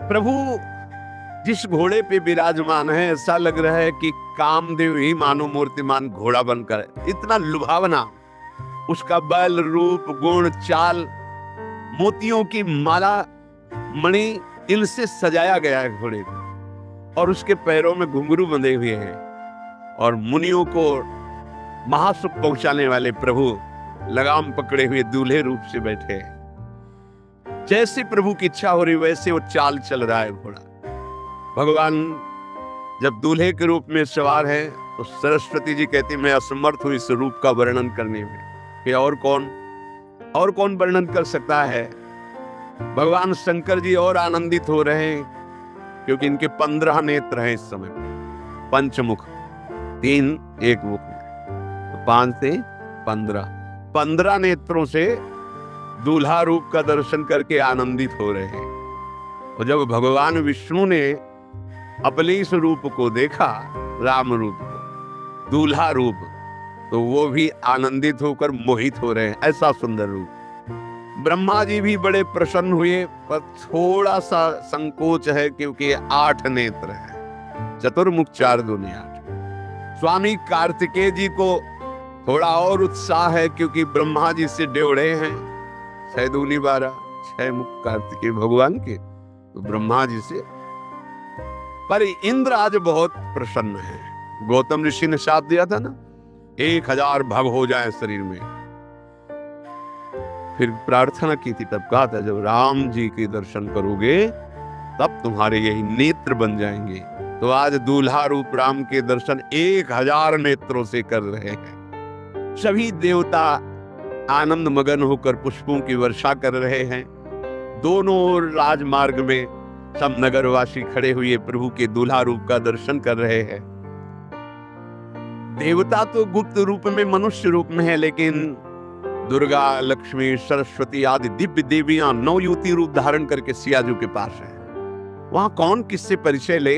प्रभु जिस घोड़े पे विराजमान है, ऐसा लग रहा है कि कामदेव ही मानो मूर्तिमान घोड़ा बनकर है। इतना लुभावना उसका बल, रूप, गुण, चाल, मोतियों की माला, मणि, इनसे सजाया गया है घोड़े को। और उसके पैरों में घुंघरू बंधे हुए हैं। और मुनियों को महासुख पहुंचाने वाले प्रभु लगाम पकड़े हुए दूल्हे रूप से बैठे हैं। जैसे प्रभु की इच्छा हो रही वैसे वो चाल चल रहा है घोड़ा। भगवान जब दूल्हे के रूप में सवार है तो सरस्वती जी कहती, मैं असमर्थ हूं इस रूप का वर्णन करने में कि और कौन वर्णन कर सकता है। भगवान शंकर जी और आनंदित हो रहे हैं क्योंकि इनके 15 नेत्र हैं इस समय, पंचमुख, 3 एक मुख में, तो 5 से 15 नेत्रों से दूल्हा रूप का दर्शन करके आनंदित हो रहे हैं। और जब भगवान विष्णु ने अपने इस रूप को देखा, राम रूप को, दूल्हा रूप, तो वो भी आनंदित होकर मोहित हो रहे हैं। ऐसा सुंदर रूप। ब्रह्मा जी भी बड़े प्रसन्न हुए, पर थोड़ा सा संकोच है क्योंकि 8 नेत्र है, चतुर्मुख 4 दूनी 8। स्वामी कार्तिकेय जी को थोड़ा और उत्साह है क्योंकि ब्रह्मा जी से डेढ़े हैं, 6 दूनी 12, 6 मुख कार्तिकेय भगवान के, तो ब्रह्मा जी से। पर इंद्र आज बहुत प्रसन्न है। गौतम ऋषि ने शाप दिया था ना, 1000 भव हो जाए शरीर में। फिर प्रार्थना की थी, तब कहा था जब राम जी के दर्शन करोगे तब तुम्हारे यही नेत्र बन जाएंगे। तो आज दूल्हा रूप राम के दर्शन 1000 नेत्रों से कर रहे हैं। सभी देवता आनंद मगन होकर पुष्पों की वर्षा कर रहे हैं। दोनों ओर राजमार्ग में सब नगरवासी खड़े हुए प्रभु के दूल्हा रूप का दर्शन कर रहे हैं। देवता तो गुप्त रूप में, मनुष्य रूप में है, लेकिन दुर्गा, लक्ष्मी, सरस्वती आदि दिव्य देवियां 9 युवती रूप धारण करके सियाजू के पास है। वहां कौन किससे परिचय ले,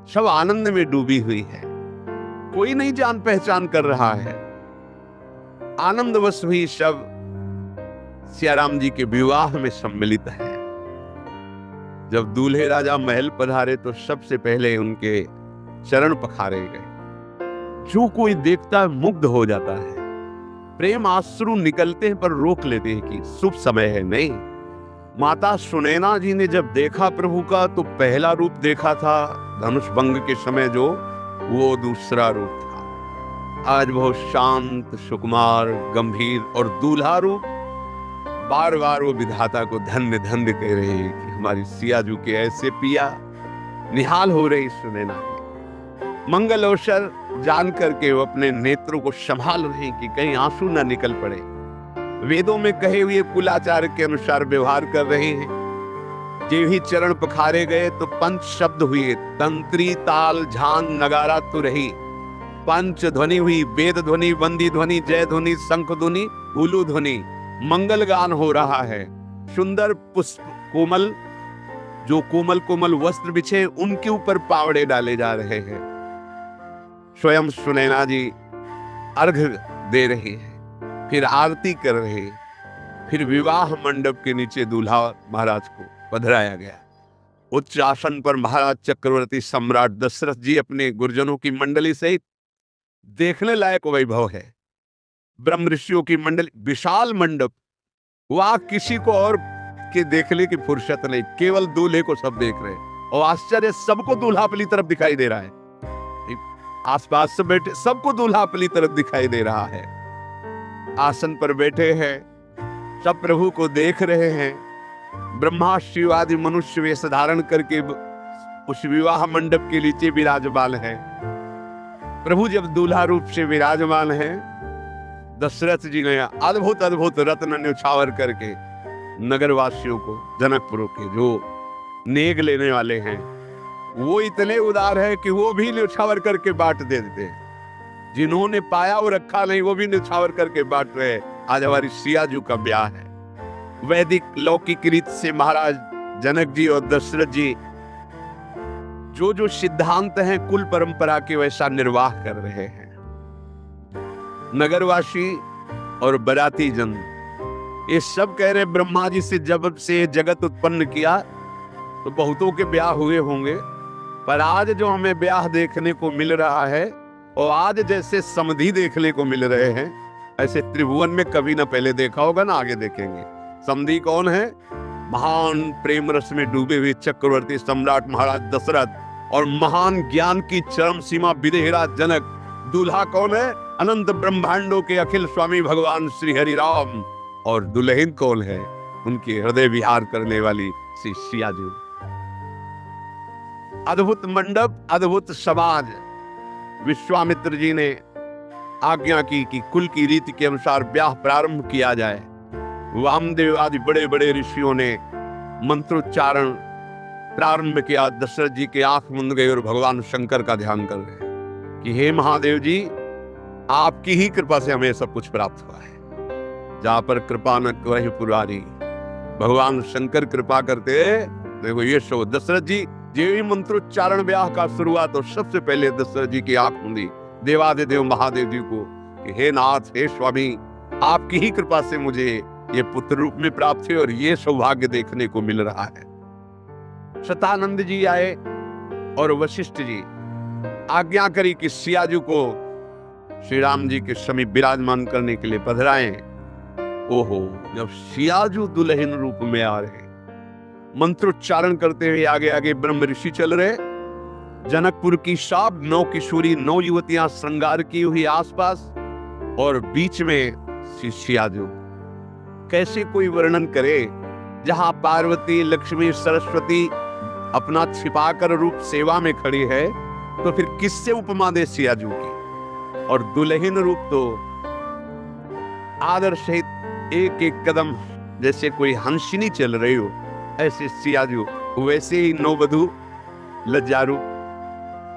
सब आनंद में डूबी हुई है। कोई नहीं जान पहचान कर रहा है। आनंदवश हुई सब सियाराम जी के विवाह में सम्मिलित है। जब दूल्हे राजा महल पधारे तो सबसे पहले उनके चरण पखारे गए। जो कोई देखता है मुग्ध हो जाता है। प्रेम आंसू निकलते हैं पर रोक लेते हैं कि शुभ समय है। नहीं, माता सुनैना जी ने जब देखा प्रभु का तो पहला रूप देखा था धनुष भंग के समय, जो वो दूसरा रूप था। आज बहुत शांत, सुकुमार, गंभीर और दूल्हा रूप बार बार वो विधाता को धन्य धन्य कह रहे हैं कि हमारी सियाजू के ऐसे पिया। निहाल हो रही सुनैना, मंगल अवसर जान करके वो अपने नेत्रों को संभाल रहे हैं कि कहीं आंसू ना निकल पड़े। वेदों में कहे हुए कुलाचार के अनुसार व्यवहार कर रहे हैं। जे ही चरण पखारे गए तो पंच शब्द हुए, तंत्री, ताल, झांग, नगारा तुरही। पंच ध्वनि हुई, वेद ध्वनि, वंदी ध्वनि, जय ध्वनि, शंख ध्वनि, उलू ध्वनि। मंगल गान हो रहा है। सुंदर पुष्प कोमल, जो कोमल कोमल वस्त्र बिछे उनके ऊपर पावड़े डाले जा रहे हैं। स्वयं सुनैना जी अर्घ दे रहे हैं, फिर आरती कर रहे हैं। फिर विवाह मंडप के नीचे दूल्हा महाराज को पधराया गया। उच्च आसन पर महाराज चक्रवर्ती सम्राट दशरथ जी अपने गुरुजनों की मंडली सहित, देखने लायक वैभव है। ब्रह्म ऋषियों की मंडली, विशाल मंडप। वहां किसी को और के देखने की फुर्सत नहीं, केवल दूल्हे को सब देख रहे हैं। और आश्चर्य, सबको दूल्हा अपनी तरफ दिखाई दे रहा है। आसपास से बैठे सबको दूल्हा अपनी तरफ दिखाई दे रहा है। आसन पर बैठे हैं, सब प्रभु को देख रहे हैं। ब्रह्मा शिव आदि मनुष्य वेश धारण करके उस विवाह मंडप के नीचे विराजमान है। प्रभु जब दूल्हा रूप से विराजमान है, दशरथ जी ने अद्भुत अद्भुत रत्न न्यौछावर करके नगरवासियों को, जनकपुर के जो नेग लेने वाले हैं, वो इतने उदार है कि वो भी न्यौछावर करके बांट दे देते हैं। जिन्होंने पाया वो रखा नहीं, वो भी न्यौछावर करके बांट रहे। आज हमारी सियाजू का ब्याह है। वैदिक लौकिक रीत से महाराज जनक जी और दशरथ जी जो जो सिद्धांत हैं कुल परंपरा के, वैसा निर्वाह कर रहे हैं। नगरवासी और बराती जन ये सब कह रहे, ब्रह्मा जी से जब से जगत उत्पन्न किया तो बहुतों के ब्याह हुए होंगे, पर आज जो हमें ब्याह देखने को मिल रहा है और आज जैसे समधी देखने को मिल रहे हैं, ऐसे त्रिभुवन में कभी ना पहले देखा होगा ना आगे देखेंगे। समधी कौन है? महान प्रेम रस में डूबे हुए चक्रवर्ती सम्राट महाराज दशरथ और महान ज्ञान की चरम सीमा विदेहराज जनक। दूल्हा कौन है? अनंत ब्रह्मांडों के अखिल स्वामी भगवान श्री हरि राम। और दुल्हन कौन है? उनके हृदय विहार करने वाली श्री सिया जी। अद्भुत मंडप, अद्भुत समाज। विश्वामित्र जी ने आज्ञा की कि कुल की रीति के अनुसार ब्याह प्रारंभ किया जाए। वामदेव आदि बड़े बड़े ऋषियों ने मंत्रोच्चारण प्रारंभ किया। दशरथ जी के आंख मुंद गए और भगवान शंकर का ध्यान कर रहे कि हे महादेव जी, आपकी ही कृपा से हमें सब कुछ प्राप्त हुआ है। जहां पर कृपा न वही पुरारी। भगवान शंकर कृपा करते। देखो ये शो दशरथ जी ये मंत्रोच्चारण ब्याह का शुरुआत तो सबसे पहले दशरथ जी की आंख मुंदी देवादिदेव महादेव जी को कि हे नाथ, हे स्वामी, आपकी ही कृपा से मुझे ये पुत्र रूप में प्राप्त हुए और ये सौभाग्य देखने को मिल रहा है। शतानंद जी आए और वशिष्ठ जी आज्ञा करी कि सियाजू को श्री राम जी के समीप विराजमान करने के लिए पधराएं। ओहो, जब सियाजू दुल्हन रूप में आ रहे, मंत्रोच्चारण करते हुए आगे आगे ब्रह्म ऋषि चल रहे, जनकपुर की सब 9 किशोरी 9 युवतियां श्रृंगार की हुई आसपास, और बीच में सियाजू। कैसे कोई वर्णन करे, जहां पार्वती लक्ष्मी सरस्वती अपना छिपाकर रूप सेवा में खड़ी है, तो फिर किससे उपमा दे सियाजू की। और दुल्हन रूप तो आदर सहित एक एक कदम जैसे कोई हंसिनी चल रही हो, ऐसे सियाजू, वैसे ही नौवधू लज्जारू।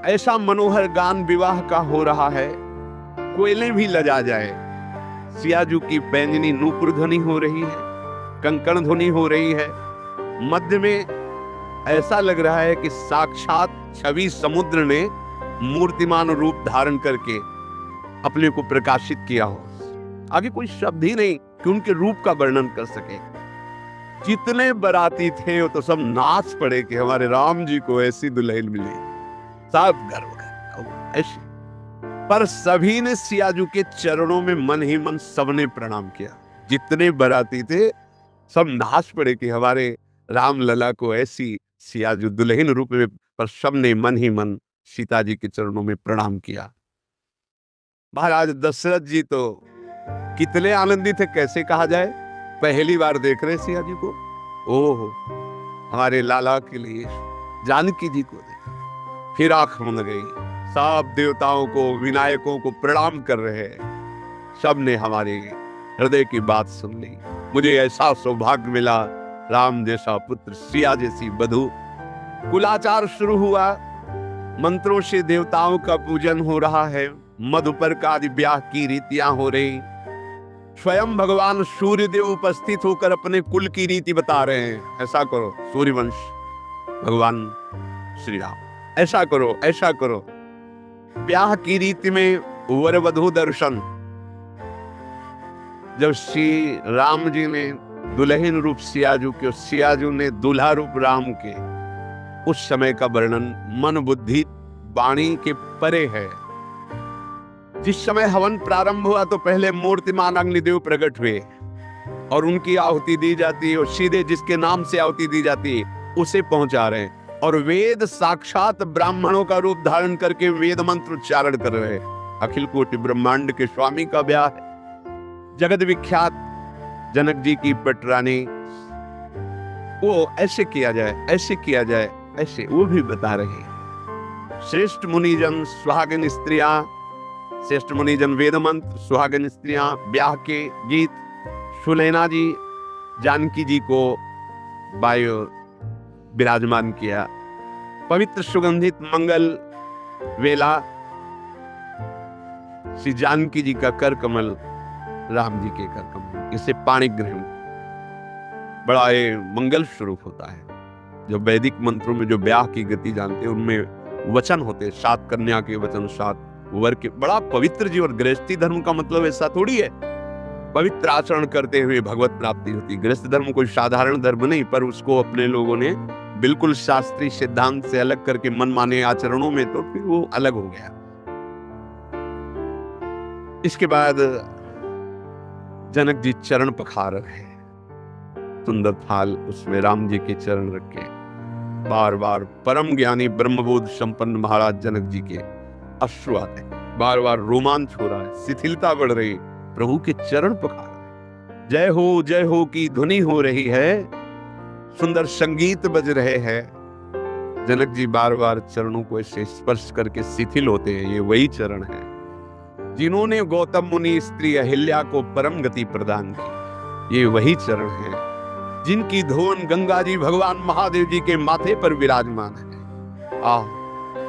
ऐसा मनोहर गान विवाह का हो रहा है, कोयलें भी लजा जाए। सियाजू की बैंजनी नूपुर ध्वनि हो रही है, कंकण ध्वनि हो रही है। मध्य में ऐसा लग रहा है कि साक्षात छवि समुद्र ने मूर्तिमान रूप धारण करके अपने को प्रकाशित किया हो। आगे कोई शब्द ही नहीं कि उनके रूप का वर्णन कर सके। जितने बराती थे वो तो सब नाच पड़े कि हमारे राम जी को ऐसी दुल्हन मिली। सब गर्व कर ऐसी। पर सभी ने सियाजू के चरणों में मन ही मन सबने प्रणाम किया। जितने बराती थे सब नाच पड़े कि हमारे राम लला को ऐसी सियाजू दुल्हन रूप में, पर सबने मन ही मन सीता जी के चरणों में प्रणाम किया। महाराज दशरथ जी तो कितने आनंदित थे, कैसे कहा जाए। पहली बार देख रहे सिया जी को। ओह, हमारे लाला के लिए जानकी जी को देखा, फिर आंख मुंद गई। सब देवताओं को, विनायकों को प्रणाम कर रहे। सबने हमारे हृदय की बात सुन ली। मुझे ऐसा सौभाग्य मिला, राम जैसा पुत्र, सिया जैसी बधू। कुलाचार शुरू हुआ, मंत्रों से देवताओं का पूजन हो रहा है। मधुपर का आदि ब्याह की रीतियां हो रही। स्वयं भगवान सूर्यदेव उपस्थित होकर अपने कुल की रीति बता रहे हैं। ऐसा करो, सूर्यवंश भगवान श्री राम, ऐसा करो, ऐसा करो। ब्याह की रीति में वर वधू दर्शन। जब श्री राम जी ने दुल्हन रूप सियाजू के, सियाजू ने दूल्हा रूप राम के, उस समय का वर्णन मन बुद्धि वाणी के परे है। जिस समय हवन प्रारंभ हुआ तो पहले मूर्तिमान अग्निदेव प्रकट हुए और उनकी आहुति दी जाती है, और सीधे जिसके नाम से आहुति दी जाती है उसे पहुंचा रहे हैं। और वेद साक्षात ब्राह्मणों का रूप धारण करके वेद मंत्र उच्चारण कर रहे हैं। अखिल कोटि ब्रह्मांड के स्वामी का ब्याह है। जगत विख्यात जनक जी की पटरानी, वो ऐसे किया जाए, ऐसे किया जाए, ऐसे वो भी बता रहे हैं। श्रेष्ठ मुनिजन, सुहागिन स्त्रियां, श्रेष्ठ मुनिजन वेद मंत्र, सुहागिन स्त्रियां, ब्याह के गीत। सुनैना जी जानकी जी को वायु विराजमान किया। पवित्र सुगंधित मंगल वेला, श्री जानकी जी का कर कमल, राम जी के कर कमल, इसे पाणी ग्रहण, बड़ा ये मंगल स्वरूप होता है। जो वैदिक मंत्रों में जो ब्याह की गति जानते हैं, उनमें वचन होते, 7 कन्या के वचन, 7 वर के। बड़ा पवित्र जीवन। गृहस्थी धर्म का मतलब ऐसा थोड़ी है पवित्र आचरण करते हुए भगवत प्राप्ति होती। गृहस्थ धर्म कोई साधारण धर्म नहीं, पर उसको अपने लोगों ने बिल्कुल शास्त्रीय सिद्धांत से अलग करके मनमाने आचरणों में, तो फिर वो अलग हो गया। इसके बाद जनक जी चरण पखार रहे, सुंदर थाल उसमें राम जी के चरण रखे। बार बार परम ज्ञानी ब्रह्मबोध संपन्न महाराज जनक जी के अश्रु आते, बार बार रोमांच हो रहा है, शिथिलता बढ़ रही, प्रभु के चरण पखार रहे। जय हो की ध्वनि हो रही है, सुंदर संगीत बज रहे हैं। जनक जी बार बार चरणों को ऐसे स्पर्श करके शिथिल होते हैं। ये वही चरण है जिन्होंने गौतम मुनि स्त्री अहिल्या को परम गति प्रदान की। ये वही चरण है जिनकी धोन गंगा जी भगवान महादेव जी के माथे पर विराजमान है।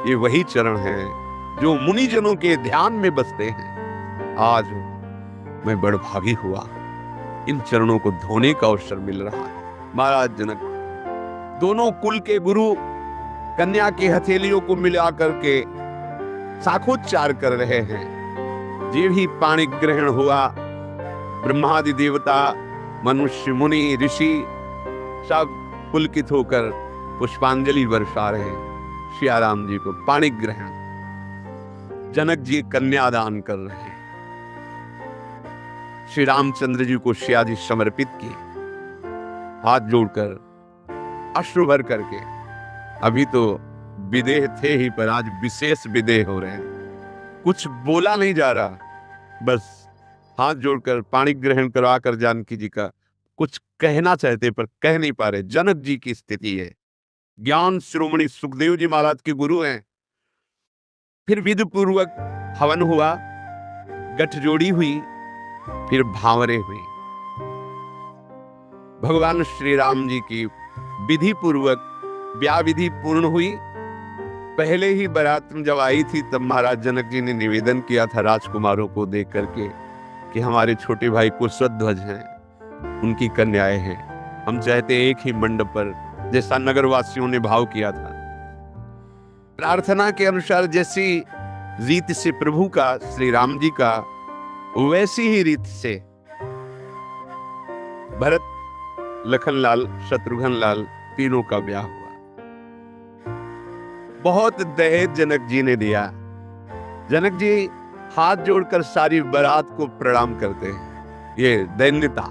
ये वही चरण है जो मुनि जनों के ध्यान में बसते हैं। आज मैं बड़भागी हुआ, इन चरणों को धोने का अवसर मिल रहा है। महाराज जनक दोनों कुल के गुरु कन्या की हथेलियों को मिला करके साखोच्चार कर रहे हैं। जे भी पाणी ग्रहण हुआ, ब्रह्मादि देवता, मनुष्य, मुनि, ऋषि सब पुलकित होकर पुष्पांजलि बरसा रहे हैं। सियाराम जी को पाणी ग्रहण, जनक जी कन्यादान कर रहे हैं। श्री रामचंद्र जी को सिया जी समर्पित किए, हाथ जोड़कर अश्रु भर करके। अभी तो विदेह थे ही, पर आज विशेष विदेह हो रहे हैं। कुछ बोला नहीं जा रहा, बस हाथ जोड़कर पाणी ग्रहण करवाकर जानकी जी का कुछ कहना चाहते पर कह नहीं पा रहे। जनक जी की स्थिति है। ज्ञान शिरोमणि सुखदेव जी महाराज के गुरु हैं। फिर विधि पूर्वक हवन हुआ, गठजोड़ी हुई, फिर भावरे हुई। भगवान श्री राम जी की विधि पूर्वक ब्याह विधि पूर्ण हुई। पहले ही बारात जब आई थी तब महाराज जनक जी ने निवेदन किया था राजकुमारों को देख करके कि हमारे छोटे भाई कुशध्वज हैं, उनकी कन्याएं हैं, हम चाहते एक ही मंडप पर, जैसा नगरवासियों ने भाव किया था। प्रार्थना के अनुसार जैसी रीत से प्रभु का, श्री राम जी का, वैसी ही रीत से भरत, लखनलाल, शत्रुघ्न लाल तीनों का ब्याह हुआ। बहुत दहेज जनक जी ने दिया। जनक जी हाथ जोड़कर सारी बारात को प्रणाम करते हैं। ये दैन्यता,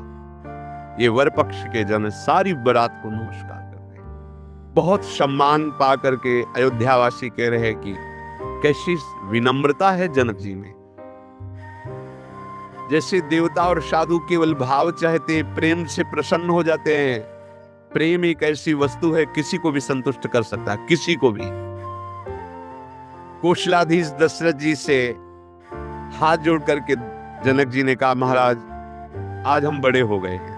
ये वर पक्ष के जन सारी बारात को नमस्कार करते हैं। बहुत सम्मान पा करके अयोध्यावासी कह रहे हैं कि कैसी विनम्रता है जनक जी में। जैसे देवता और साधु केवल भाव चाहते, प्रेम से प्रसन्न हो जाते हैं। प्रेम एक ऐसी वस्तु है, किसी को भी संतुष्ट कर सकता है, किसी को भी। कौशलाधीश दशरथ जी से हाथ जोड़ करके जनक जी ने कहा, महाराज आज हम बड़े हो गए हैं,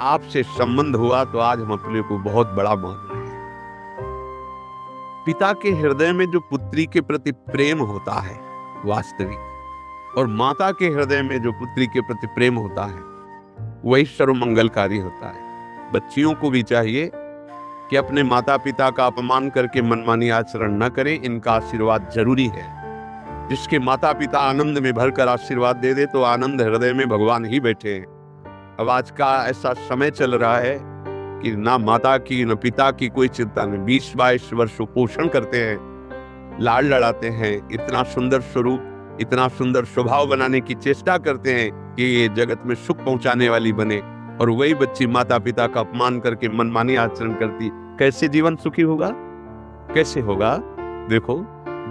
आपसे संबंध हुआ तो आज हम अपने को बहुत बड़ा मान रहे हैं। पिता के हृदय में जो पुत्री के प्रति प्रेम होता है वास्तविक, और माता के हृदय में जो पुत्री के प्रति प्रेम होता है वही सर्वमंगलकारी होता है। बच्चियों को भी चाहिए कि अपने माता पिता का अपमान करके मनमानी आचरण न करें। इनका आशीर्वाद जरूरी है। जिसके माता पिता आनंद में भरकर आशीर्वाद दे दे तो आनंद हृदय में भगवान ही बैठे हैं। अब आज का ऐसा समय चल रहा है कि ना माता की न पिता की कोई चिंता नहीं। 20-22 वर्ष पोषण करते हैं, लाड़ लड़ाते हैं, इतना सुंदर स्वरूप, इतना सुंदर स्वभाव बनाने की चेष्टा करते हैं कि ये जगत में सुख पहुंचाने वाली बने, और वही बच्ची माता पिता का अपमान करके मनमानी आचरण करती, कैसे जीवन सुखी होगा? कैसे होगा? देखो,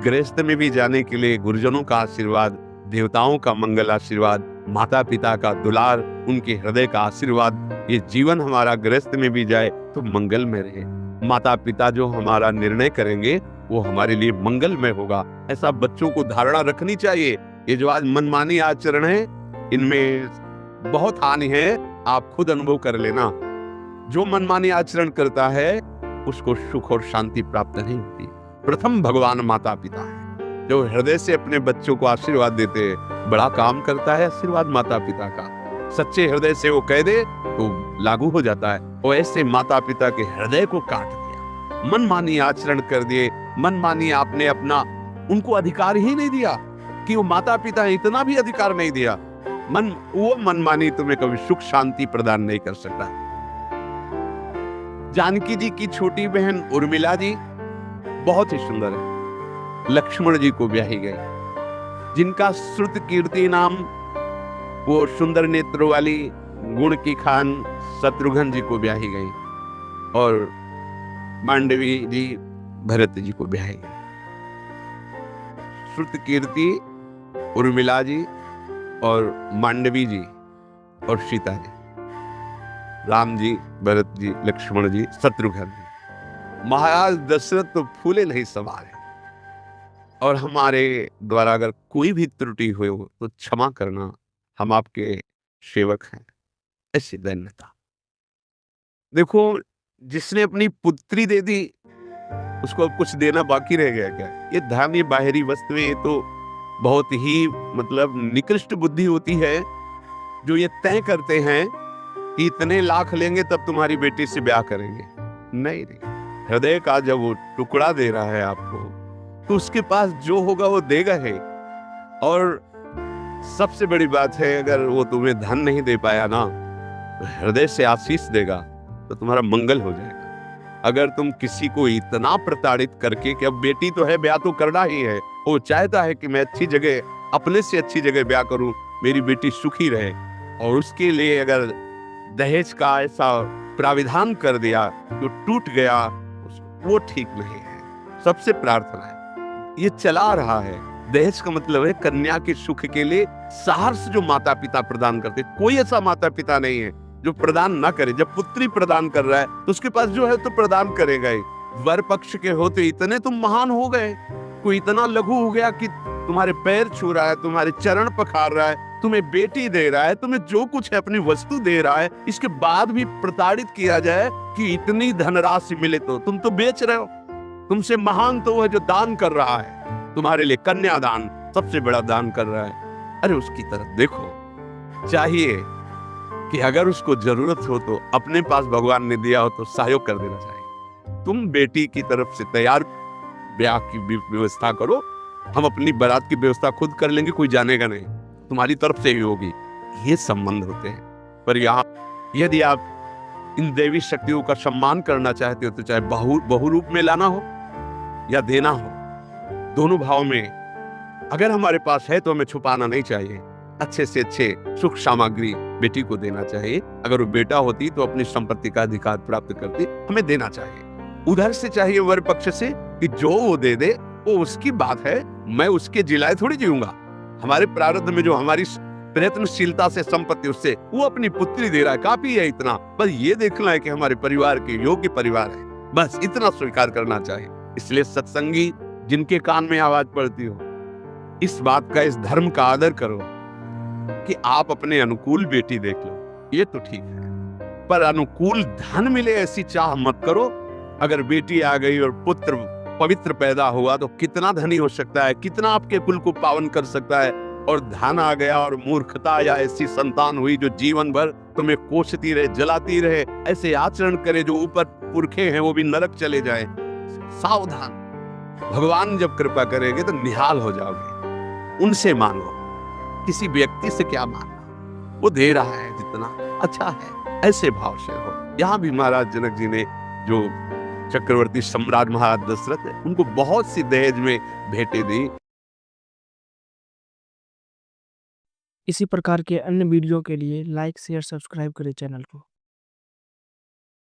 गृहस्थ में भी जाने के लिए गुरुजनों का आशीर्वाद, देवताओं का मंगल आशीर्वाद, माता पिता का दुलार, उनके हृदय का आशीर्वाद, ये जीवन हमारा गृहस्थ में भी जाए तो मंगल में रहे। माता पिता जो हमारा निर्णय करेंगे वो हमारे लिए मंगलमय होगा, ऐसा बच्चों को धारणा रखनी चाहिए। ये जो आज मनमानी आचरण है, इनमें बहुत हानि है, आप खुद अनुभव कर लेना। जो मनमानी आचरण करता है उसको सुख और शांति प्राप्त नहीं होती। प्रथम भगवान माता पिता है, जो हृदय से अपने बच्चों को आशीर्वाद देते हैं, बड़ा काम करता है आशीर्वाद माता पिता का। सच्चे हृदय से वो कह दे तो लागू हो जाता है। और ऐसे माता पिता के हृदय को काट दिया, मनमानी आचरण कर दिए, मनमानी आपने अपना उनको अधिकार ही नहीं दिया कि वो माता पिता, इतना भी अधिकार नहीं दिया। वो मनमानी तुम्हें कभी सुख शांति प्रदान नहीं कर सकता। जानकी जी की छोटी बहन उर्मिला जी बहुत ही सुंदर है, लक्ष्मण जी को ब्याही गई, जिनका श्रुत कीर्ति नाम वो सुंदर नेत्र वाली गुण की खान शत्रुघ्न जी को ब्याही गई, और मांडवी जी भरत जी को ब्याही गई। श्रुत कीर्ति, उर्मिला जी और मांडवी जी और सीता जी, राम जी, भरत जी, लक्ष्मण जी, शत्रुघ्न जी। महाराज दशरथ तो फूले नहीं समारे, और हमारे द्वारा अगर कोई भी त्रुटि हुई हो तो क्षमा करना, हम आपके सेवक हैं। ऐसी दैन्यता देखो, जिसने अपनी पुत्री दे दी उसको अब कुछ देना बाकी रह गया क्या? ये धन, ये बाहरी वस्तुएं, ये तो बहुत ही मतलब निकृष्ट बुद्धि होती है जो ये तय करते हैं कि इतने लाख लेंगे तब तुम्हारी बेटी से ब्याह करेंगे। नहीं, हृदय का जब वो टुकड़ा दे रहा है आपको, तो उसके पास जो होगा वो देगा है। और सबसे बड़ी बात है, अगर वो तुम्हें धन नहीं दे पाया ना, तो हृदय से आशीष देगा तो तुम्हारा मंगल हो जाएगा। अगर तुम किसी को इतना प्रताड़ित करके कि अब बेटी तो है, ब्याह तो करना ही है, वो चाहता है कि मैं अच्छी जगह, अपने से अच्छी जगह ब्याह करूं, मेरी बेटी सुखी रहे, और उसके लिए अगर दहेज का ऐसा प्राविधान कर दिया जो टूट गया, वो ठीक नहीं है। सबसे प्रार्थना है, ये चला रहा है। दहेज का मतलब है कन्या के सुख के लिए सहर्ष जो माता पिता प्रदान करते। कोई ऐसा माता पिता नहीं है जो प्रदान ना करे। जब पुत्री प्रदान कर रहा है तो उसके पास जो है तो प्रदान करेगा ही। वर पक्ष के होते इतने तुम महान हो गए, कोई इतना लघु हो गया कि तुम्हारे पैर छू रहा है, तुम्हारे चरण पखार रहा है, तुम्हें बेटी दे रहा है, तुम्हें जो कुछ है अपनी वस्तु दे रहा है, इसके बाद भी प्रताड़ित किया जाए कि इतनी धनराशि मिले तो तुम तो बेच रहे हो। तुमसे महान तो वह जो दान कर रहा है, तुम्हारे लिए कन्यादान सबसे बड़ा दान कर रहा है। अरे उसकी तरफ देखो। चाहिए कि अगर उसको जरूरत हो तो अपने पास भगवान ने दिया हो तो सहयोग कर देना चाहिए। तुम बेटी की तरफ से तैयार ब्याह की व्यवस्था करो, हम अपनी बारात की व्यवस्था खुद कर लेंगे, कोई जानेगा नहीं, तुम्हारी तरफ से ही होगी। ये संबंध होते हैं। पर यहाँ यदि आप इन देवी शक्तियों का सम्मान करना चाहते हो तो चाहे बहु रूप में लाना हो या देना हो, दोनों भाव में अगर हमारे पास है तो हमें छुपाना नहीं चाहिए। अच्छे से अच्छे सुख सामग्री बेटी को देना चाहिए। अगर वो बेटा होती तो अपनी संपत्ति का अधिकार प्राप्त करती, हमें देना चाहिए। उधर से चाहिए वर पक्ष से कि जो वो दे दे वो उसकी बात है, मैं उसके जिलाए थोड़ी जीऊंगा। हमारे प्रारब्ध में जो हमारी प्रयत्नशीलता से संपत्ति, उससे वो अपनी पुत्री दे रहा है, काफी है इतना। बस ये देखना है कि हमारे परिवार के योग्य परिवार है, बस इतना स्वीकार करना चाहिए। इसलिए सत्संगी जिनके कान में आवाज पड़ती हो, इस बात का, इस धर्म का आदर करो कि आप अपने अनुकूल बेटी देख लो, ये तो ठीक है, पर अनुकूल धन मिले ऐसी चाह मत करो। अगर बेटी आ गई और पुत्र पवित्र पैदा हुआ तो कितना धनी हो सकता है, कितना आपके कुल को पावन कर सकता है। और धन आ गया और मूर्खता या ऐसी संतान हुई जो जीवन भर तुम्हें कोसती रहे, जलाती रहे, ऐसे आचरण करे जो ऊपर पुरखे हैं वो भी नरक चले जाए, सावधान। भगवान जब कृपा करेंगे तो निहाल हो जाओगे। उनसे मांगो, किसी व्यक्ति से क्या मांगना, वो दे रहा है जितना अच्छा है, ऐसे भाव से हो। यहाँ भी महाराज जनक जी ने जो चक्रवर्ती सम्राट महाराज दशरथ है, उनको बहुत सी दहेज में भेंटें दी। इसी प्रकार के अन्य वीडियो के लिए लाइक शेयर सब्सक्राइब करें चैनल को।